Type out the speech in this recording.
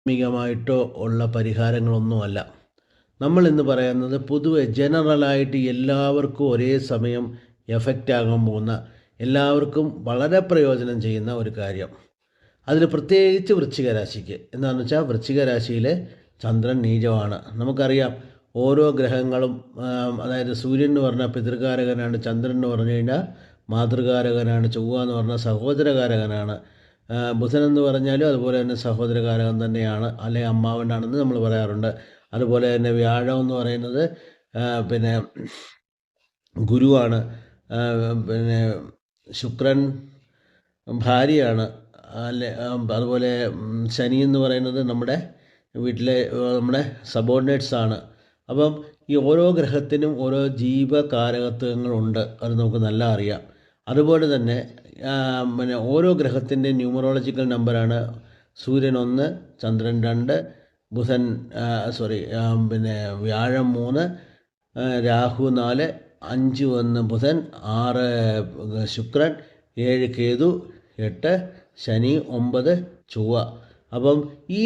മികമായിട്ടോ ഉള്ള പരിഹാരങ്ങളൊന്നുമല്ല. നമ്മൾ ഇന്ന് പറയുന്നത് പൊതുവെ ജനറലായിട്ട് എല്ലാവർക്കും ഒരേ സമയം എഫക്റ്റ് ആകാൻ പോകുന്ന, എല്ലാവർക്കും വളരെ പ്രയോജനം ചെയ്യുന്ന ഒരു കാര്യം. അതിൽ പ്രത്യേകിച്ച് വൃശ്ചിക രാശിക്ക് എന്താണെന്ന് വെച്ചാൽ, വൃശ്ചിക രാശിയിൽ ചന്ദ്രൻ നീചമാണ്. നമുക്കറിയാം ഓരോ ഗ്രഹങ്ങളും, അതായത് സൂര്യൻ എന്ന് പറഞ്ഞാൽ പിതൃകാരകനാണ്, ചന്ദ്രൻ എന്ന് പറഞ്ഞു കഴിഞ്ഞാൽ മാതൃകാരകനാണ്, ചൊവ്വ എന്ന് പറഞ്ഞാൽ സഹോദരകാരകനാണ്, ബുധൻ എന്ന് പറഞ്ഞാലും അതുപോലെ തന്നെ സഹോദരകാരകൻ തന്നെയാണ്, അല്ലെങ്കിൽ അമ്മാവനാണെന്ന് നമ്മൾ പറയാറുണ്ട്. അതുപോലെ തന്നെ വ്യാഴം എന്ന് പറയുന്നത് പിന്നെ ഗുരുവാണ്. പിന്നെ ശുക്രൻ ഭാര്യയാണ്. അതുപോലെ ശനി എന്ന് പറയുന്നത് നമ്മുടെ വീട്ടിലെ നമ്മുടെ സബോർഡിനേറ്റ്സാണ്. അപ്പം ഈ ഓരോ ഗ്രഹത്തിനും ഓരോ ജീവകാരകത്വങ്ങളുണ്ട്, അത് നമുക്ക് നല്ല അറിയാം. അതുപോലെ തന്നെ പിന്നെ ഓരോ ഗ്രഹത്തിൻ്റെ ന്യൂമറോളജിക്കൽ നമ്പറാണ് സൂര്യൻ 1, ചന്ദ്രൻ 2, ബുധൻ പിന്നെ വ്യാഴം 3, രാഹു 4, 5 1 ബുധൻ, 6 ശുക്രൻ, 7 കേതു, 8 ശനി, 9 ചൊവ്വ. അപ്പം ഈ